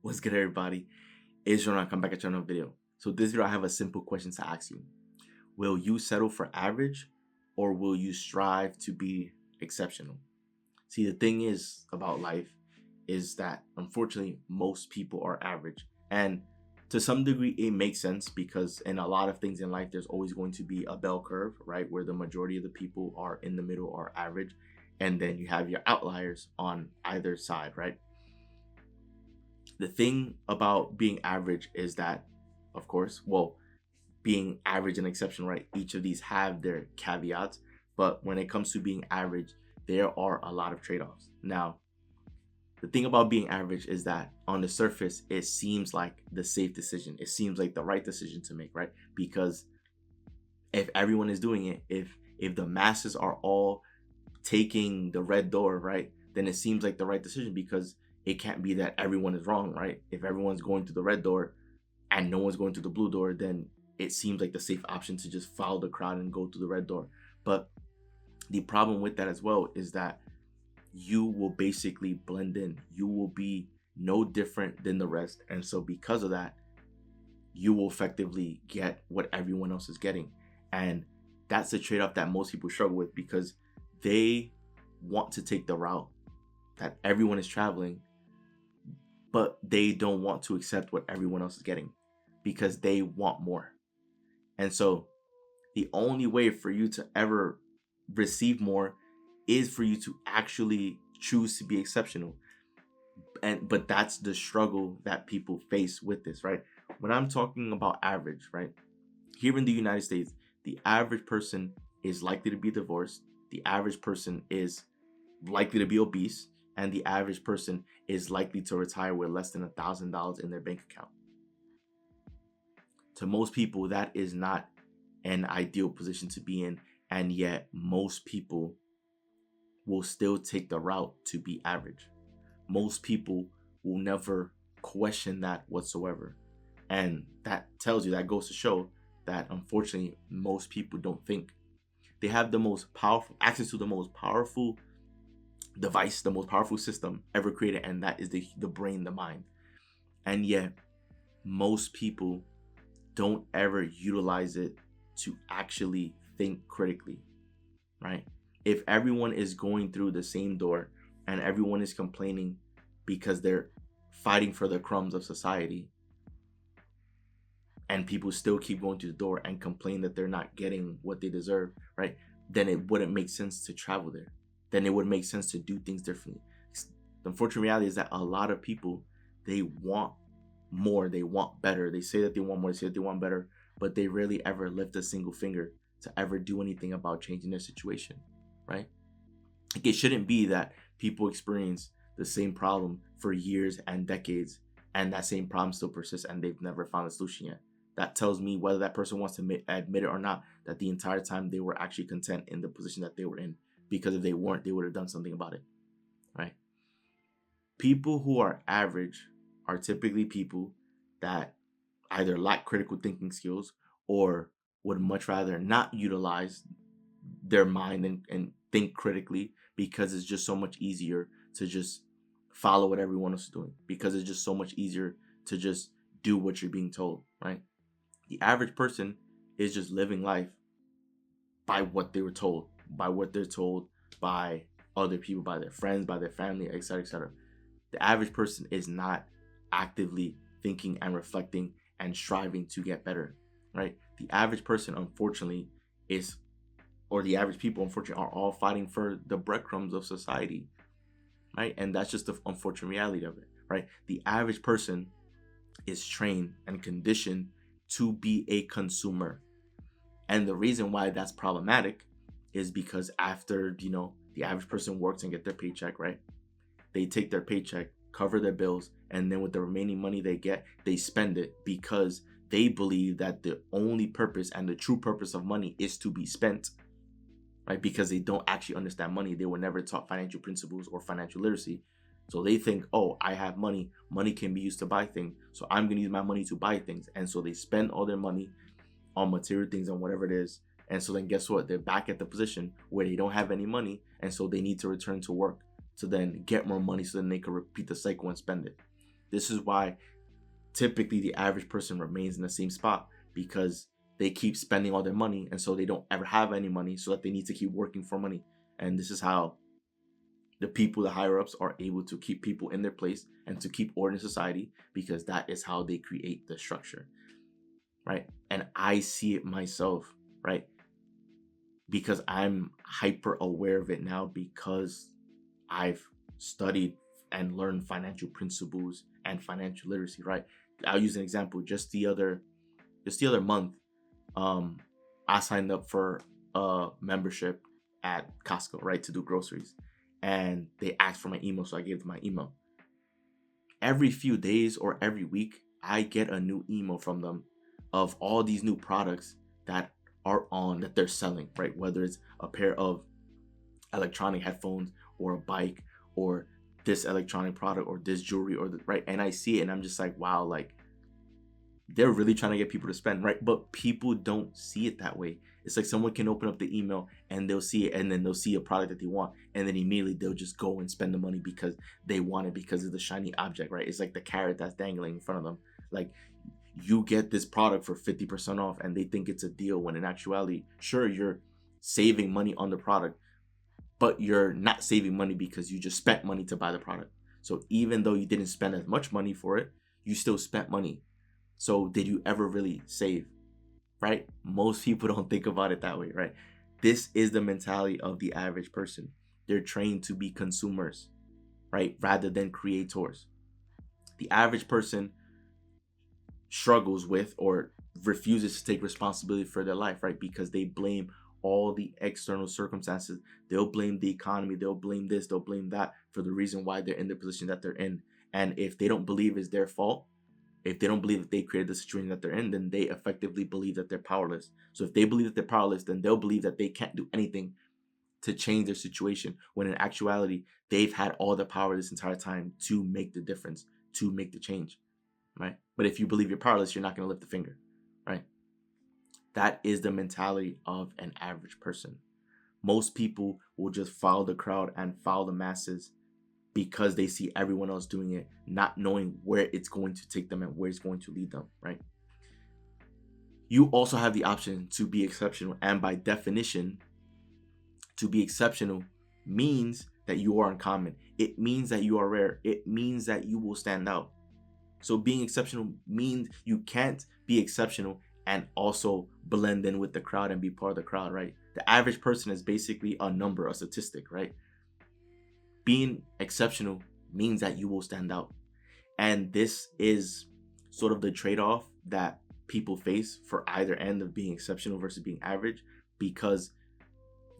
What's good, everybody? It's Jonah. Come back at another video. So this video, I have a simple question to ask you. Will you settle for average, or will you strive to be exceptional? See, the thing is about life is that unfortunately most people are average, and to some degree it makes sense because in a lot of things in life there's always going to be a bell curve, right, where the majority of the people are in the middle or average, and then you have your outliers on either side, right? The thing about being average is that, of course, well, being average and exceptional, right? Each of these have their caveats, but when it comes to being average, there are a lot of trade-offs. Now, the thing about being average is that on the surface, it seems like the safe decision. It seems like the right decision to make, right? Because if everyone is doing it, if the masses are all taking the red door, right, then it seems like the right decision because it can't be that everyone is wrong, right? If everyone's going through the red door and no one's going through the blue door, then it seems like the safe option to just follow the crowd and go through the red door. But the problem with that as well is that you will basically blend in. You will be no different than the rest. And so because of that, you will effectively get what everyone else is getting. And that's the trade-off that most people struggle with because they want to take the route that everyone is traveling, but they don't want to accept what everyone else is getting because they want more. And so the only way for you to ever receive more is for you to actually choose to be exceptional. But that's the struggle that people face with this, right? When I'm talking about average, right? Here in the United States, the average person is likely to be divorced. The average person is likely to be obese, and the average person is likely to retire with less than $1,000 in their bank account. To most people, that is not an ideal position to be in, and yet most people will still take the route to be average. Most people will never question that whatsoever. And that tells you, that goes to show that unfortunately most people don't think. They have the most powerful access to the most powerful device, the most powerful system ever created, and that is the brain, the mind. And yet most people don't ever utilize it to actually think critically, right? If everyone is going through the same door and everyone is complaining because they're fighting for the crumbs of society, and people still keep going to the door and complain that they're not getting what they deserve, right? Then it wouldn't make sense to travel there. Then it would make sense to do things differently. The unfortunate reality is that a lot of people, they want more, they want better. They say that they want more, they say that they want better, but they rarely ever lift a single finger to ever do anything about changing their situation, right? Like, it shouldn't be that people experience the same problem for years and decades, and that same problem still persists and they've never found a solution yet. That tells me, whether that person wants to admit it or not, that the entire time they were actually content in the position that they were in. Because if they weren't, they would have done something about it, right? People who are average are typically people that either lack critical thinking skills or would much rather not utilize their mind and think critically, because it's just so much easier to just follow what everyone else is doing, because it's just so much easier to just do what you're being told, right? The average person is just living life by what they were told, by what they're told by other people, by their friends, by their family, etc., etc. The average person is not actively thinking and reflecting and striving to get better, right? The average person, unfortunately, the average people, unfortunately, are all fighting for the breadcrumbs of society, right? And that's just the unfortunate reality of it, right? The average person is trained and conditioned to be a consumer. And the reason why that's problematic is because after, the average person works and get their paycheck, right? They take their paycheck, cover their bills, and then with the remaining money they get, they spend it because they believe that the only purpose and the true purpose of money is to be spent, right? Because they don't actually understand money. They were never taught financial principles or financial literacy. So they think, oh, I have money. Money can be used to buy things. So I'm going to use my money to buy things. And so they spend all their money on material things and whatever it is. And so then guess what? They're back at the position where they don't have any money. And so they need to return to work to then get more money so then they can repeat the cycle and spend it. This is why typically the average person remains in the same spot, because they keep spending all their money, and so they don't ever have any money, so that they need to keep working for money. And this is how the people, the higher ups, are able to keep people in their place and to keep order in society, because that is how they create the structure, right? And I see it myself, right? Because I'm hyper aware of it now, because I've studied and learned financial principles and financial literacy, right? I'll use an example. Just the other month, I signed up for a membership at Costco, right, to do groceries, and they asked for my email, so I gave them my email. Every few days or every week, I get a new email from them of all these new products that they're selling, right? Whether it's a pair of electronic headphones or a bike or this electronic product or this jewelry right? And I see it and I'm just like, wow, like they're really trying to get people to spend, right? But people don't see it that way. It's like someone can open up the email and they'll see it, and then they'll see a product that they want, and then immediately they'll just go and spend the money because they want it, because of the shiny object, right? It's like the carrot that's dangling in front of them. Like, you get this product for 50% off, and they think it's a deal, when in actuality, sure, you're saving money on the product, but you're not saving money because you just spent money to buy the product. So even though you didn't spend as much money for it, you still spent money. So did you ever really save, right? Most people don't think about it that way, right? This is the mentality of the average person. They're trained to be consumers, right? Rather than creators. The average person struggles with or refuses to take responsibility for their life, right? Because they blame all the external circumstances. They'll blame the economy, they'll blame this, they'll blame that for the reason why they're in the position that they're in. And if they don't believe it's their fault, if they don't believe that they created the situation that they're in, then they effectively believe that they're powerless. So if they believe that they're powerless, then they'll believe that they can't do anything to change their situation, when in actuality, they've had all the power this entire time to make the difference, to make the change, right? But if you believe you're powerless, you're not going to lift a finger, right? That is the mentality of an average person. Most people will just follow the crowd and follow the masses because they see everyone else doing it, not knowing where it's going to take them and where it's going to lead them, right? You also have the option to be exceptional. And by definition, to be exceptional means that you are uncommon. It means that you are rare. It means that you will stand out. So being exceptional means you can't be exceptional and also blend in with the crowd and be part of the crowd, right? The average person is basically a number, a statistic, right? Being exceptional means that you will stand out. And this is sort of the trade-off that people face for either end of being exceptional versus being average, because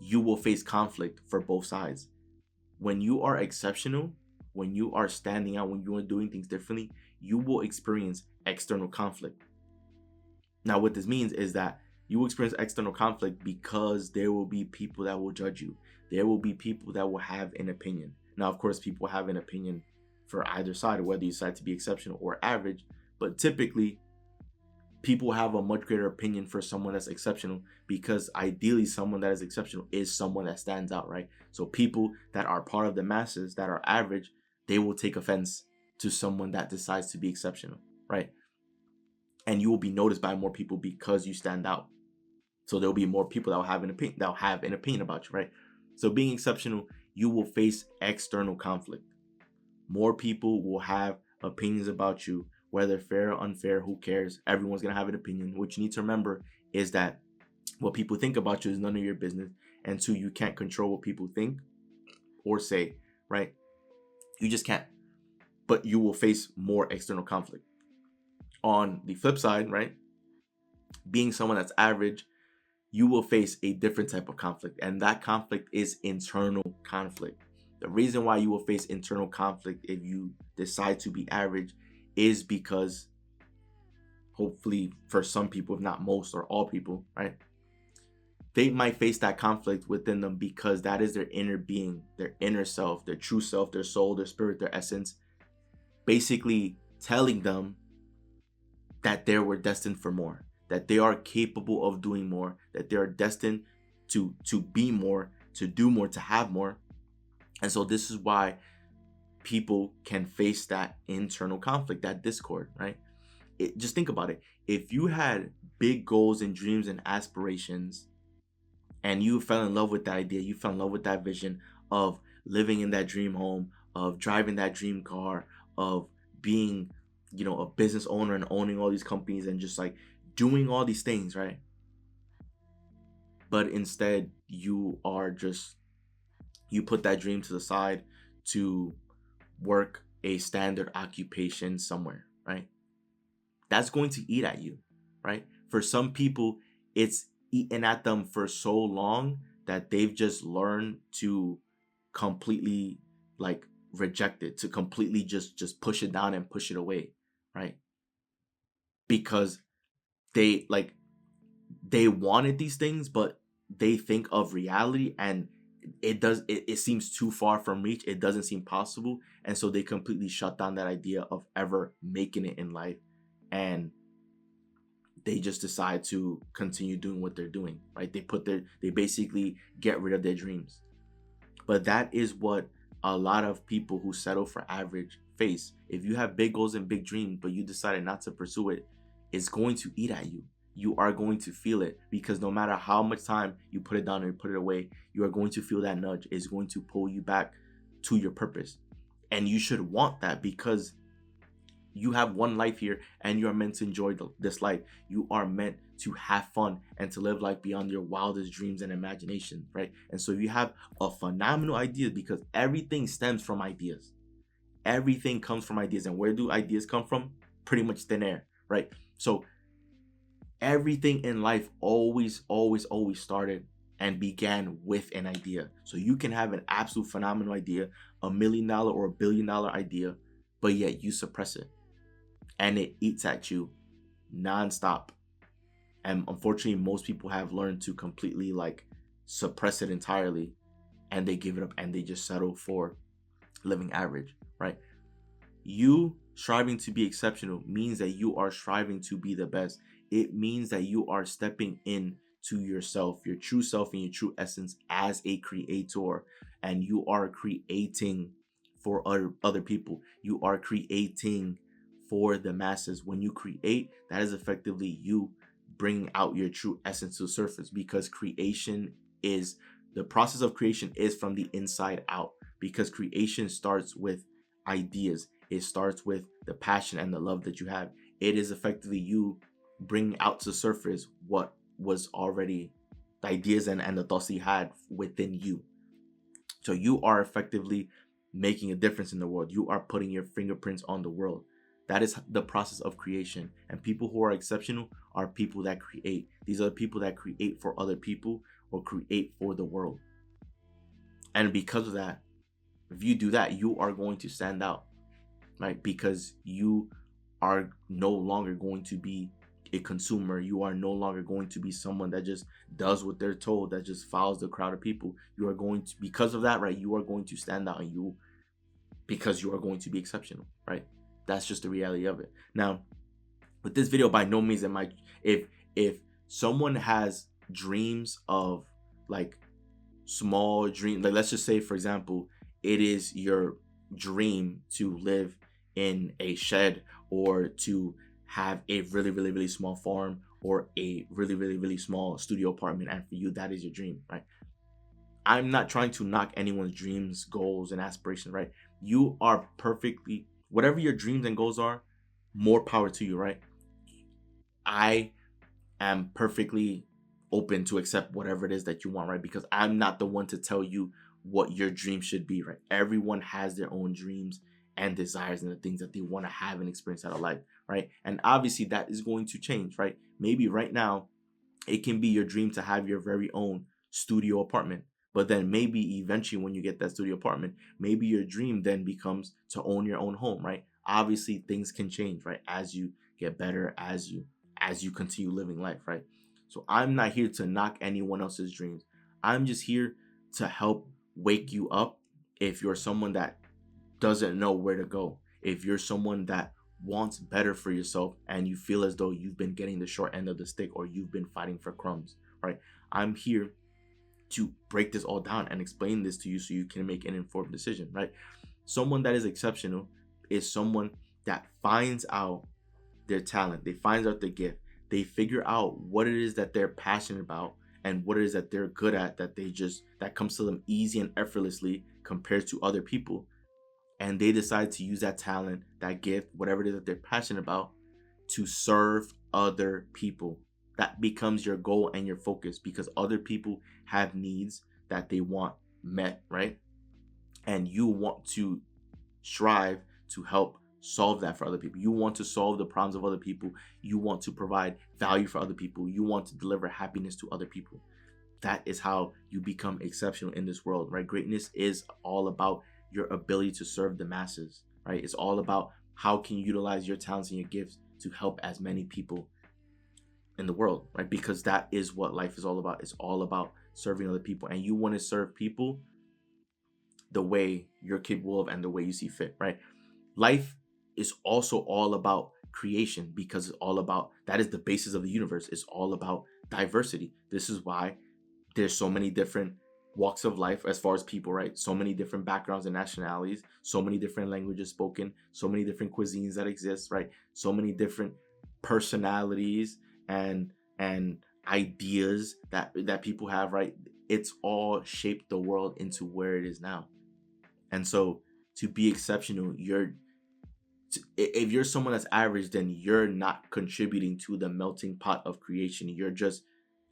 you will face conflict for both sides. When you are exceptional, when you are standing out, when you are doing things differently, you will experience external conflict. Now, what this means is that you will experience external conflict because there will be people that will judge you. There will be people that will have an opinion. Now, of course, people have an opinion for either side, whether you decide to be exceptional or average, but typically people have a much greater opinion for someone that's exceptional, because ideally someone that is exceptional is someone that stands out, right? So people that are part of the masses, that are average, they will take offense to someone that decides to be exceptional, right? And you will be noticed by more people because you stand out. So there'll be more people that will have an opinion about you, right? So being exceptional, you will face external conflict. More people will have opinions about you, whether fair or unfair, who cares? Everyone's gonna have an opinion. What you need to remember is that what people think about you is none of your business. And two, you can't control what people think or say, right? You just can't. But you will face more external conflict. On the flip side, right? Being someone that's average, you will face a different type of conflict. And that conflict is internal conflict. The reason why you will face internal conflict if you decide to be average is because, hopefully for some people, if not most or all people, right, they might face that conflict within them because that is their inner being, their inner self, their true self, their soul, their spirit, their essence, basically telling them that they were destined for more, that they are capable of doing more, that they are destined to be more, to do more, to have more. And so this is why people can face that internal conflict, that discord, right? Just think about it. If you had big goals and dreams and aspirations, and you fell in love with that idea, you fell in love with that vision of living in that dream home, of driving that dream car, of being, a business owner and owning all these companies and just like doing all these things, right? But instead, you put that dream to the side to work a standard occupation somewhere, right? That's going to eat at you, right? For some people, it's eaten at them for so long that they've just learned to completely like reject it, to completely just push it down and push it away, right? Because they wanted these things, but they think of reality and it seems too far from reach. It doesn't seem possible, and so they completely shut down that idea of ever making it in life, and they just decide to continue doing what they're doing, right? They basically get rid of their dreams. But that is what a lot of people who settle for average face. If you have big goals and big dreams, but you decided not to pursue it, it's going to eat at you. You are going to feel it, because no matter how much time you put it down and put it away, you are going to feel that nudge. It's going to pull you back to your purpose. And you should want that, because you have one life here and you are meant to enjoy this life. You are meant to have fun and to live life beyond your wildest dreams and imagination, right? And so you have a phenomenal idea, because everything stems from ideas. Everything comes from ideas. And where do ideas come from? Pretty much thin air, right? So everything in life always started and began with an idea. So you can have an absolute phenomenal idea, $1 million or $1 billion idea, but yet you suppress it and it eats at you nonstop. And unfortunately, most people have learned to completely like suppress it entirely, and they give it up and they just settle for living average, right? You striving to be exceptional means that you are striving to be the best. It means that you are stepping in to yourself, your true self and your true essence as a creator, and you are creating for other people. You are creating for the masses. When you create, that is effectively you bringing out your true essence to the surface, because the process of creation is from the inside out, because creation starts with ideas. It starts with the passion and the love that you have. It is effectively you bringing out to the surface what was already the ideas and the thoughts that you had within you. So you are effectively making a difference in the world. You are putting your fingerprints on the world. That is the process of creation. And people who are exceptional are people that create. These are the people that create for other people or create for the world. And because of that, if you do that, you are going to stand out, right? Because you are no longer going to be a consumer. You are no longer going to be someone that just does what they're told, that just follows the crowd of people. You are going to, because of that, right? You are going to stand out, because you are going to be exceptional, right? That's just the reality of it. Now, with this video, by no means am I, if someone has dreams of like small dream, like let's just say, for example, it is your dream to live in a shed or to have a really small farm or a really small studio apartment, and for you that is your dream, right? I'm not trying to knock anyone's dreams, goals, and aspirations, right? You are perfectly, whatever your dreams and goals are, more power to you, right? I am perfectly open to accept whatever it is that you want, right? Because I'm not the one to tell you what your dream should be, right? Everyone has their own dreams and desires and the things that they want to have and experience out of life, right? And obviously that is going to change, right? Maybe right now it can be your dream to have your very own studio apartment, but then maybe eventually when you get that studio apartment, maybe your dream then becomes to own your own home, right? Obviously things can change, right? As you get better, as you continue living life, right? So I'm not here to knock anyone else's dreams. I'm just here to help wake you up if you're someone that doesn't know where to go. If you're someone that wants better for yourself and you feel as though you've been getting the short end of the stick or you've been fighting for crumbs, right? I'm here to break this all down and explain this to you so you can make an informed decision, right? Someone that is exceptional is someone that finds out their talent, they find out their gift, they figure out what it is that they're passionate about and what it is that they're good at, that comes to them easy and effortlessly compared to other people, and they decide to use that talent, that gift, whatever it is that they're passionate about, to serve other people. That becomes your goal and your focus, because other people have needs that they want met, right? And you want to strive to help solve that for other people. You want to solve the problems of other people. You want to provide value for other people. You want to deliver happiness to other people. That is how you become exceptional in this world, right? Greatness is all about your ability to serve the masses, right? It's all about how can you utilize your talents and your gifts to help as many people in the world, right? Because that is what life is all about. It's all about serving other people, and you want to serve people the way you're capable of and the way you see fit, right? Life is also all about creation, because it's all about, that is the basis of the universe. It's all about diversity. This is why there's so many different walks of life as far as people, right? So many different backgrounds and nationalities, so many different languages spoken, so many different cuisines that exist, right? So many different personalities and ideas that people have, right? It's all shaped the world into where it is now. And so to be exceptional, if you're someone that's average, then you're not contributing to the melting pot of creation. You're just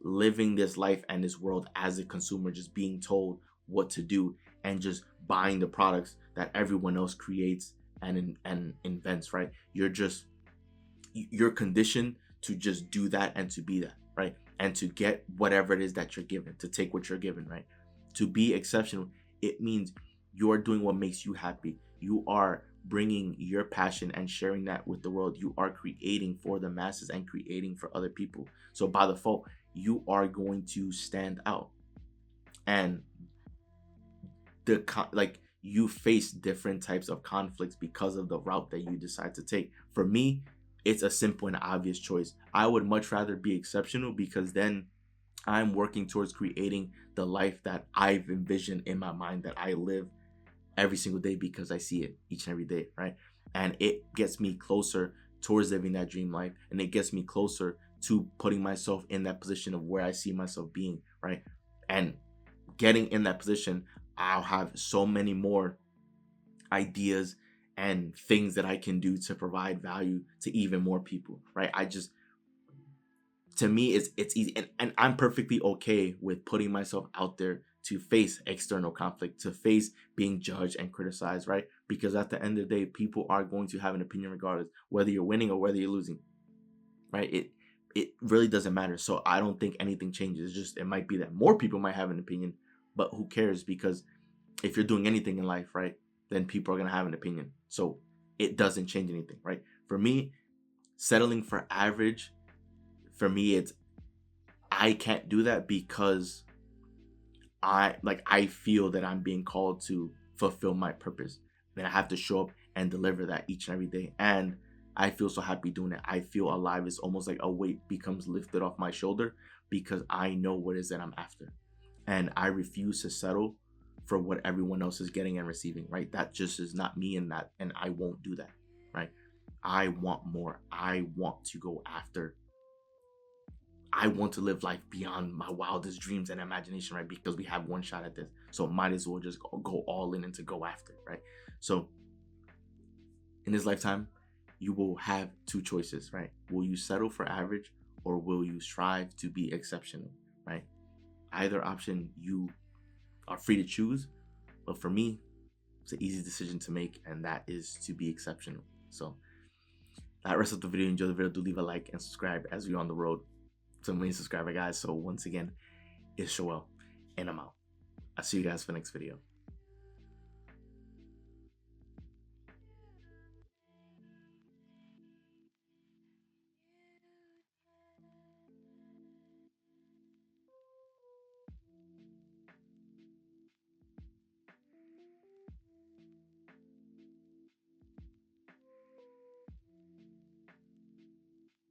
living this life and this world as a consumer, just being told what to do and just buying the products that everyone else creates and invents, right? You're conditioned to just do that and to be that, right? And to get whatever it is that you're given, to take what you're given, right? To be exceptional, it means you're doing what makes you happy. You are bringing your passion and sharing that with the world. You are creating for the masses and creating for other people. So by default, you are going to stand out. And you face different types of conflicts because of the route that you decide to take. For me, it's a simple and obvious choice. I would much rather be exceptional, because then I'm working towards creating the life that I've envisioned in my mind, that I live every single day because I see it each and every day, right? And it gets me closer towards living that dream life, and it gets me closer to putting myself in that position of where I see myself being, right? And getting in that position, I'll have so many more ideas and things that I can do to provide value to even more people, right? To me, it's easy, and I'm perfectly okay with putting myself out there to face external conflict, to face being judged and criticized, right? Because at the end of the day, people are going to have an opinion regardless, whether you're winning or whether you're losing, right? It really doesn't matter. So I don't think anything changes. It's just, it might be that more people might have an opinion, but who cares? Because if you're doing anything in life, right, then people are going to have an opinion. So it doesn't change anything, right? For me, settling for average, for me, I can't do that, because I feel that I'm being called to fulfill my purpose. And I have to show up and deliver that each and every day. And I feel so happy doing it. I feel alive. It's almost like a weight becomes lifted off my shoulder, because I know what it is that I'm after. And I refuse to settle for what everyone else is getting and receiving, right? That just is not me, and I won't do that, right? I want more. I want to go after. I want to live life beyond my wildest dreams and imagination, right? Because we have one shot at this. So might as well just go all in and to go after, right? So in this lifetime, you will have two choices, right? Will you settle for average, or will you strive to be exceptional, right? Either option, you are free to choose. But for me, it's an easy decision to make, and that is to be exceptional. So that rest of the video. Enjoy the video. Do leave a like and subscribe as we're on the road to a million subscriber, guys. So once again, it's Joel, and I'm out. I'll see you guys for the next video.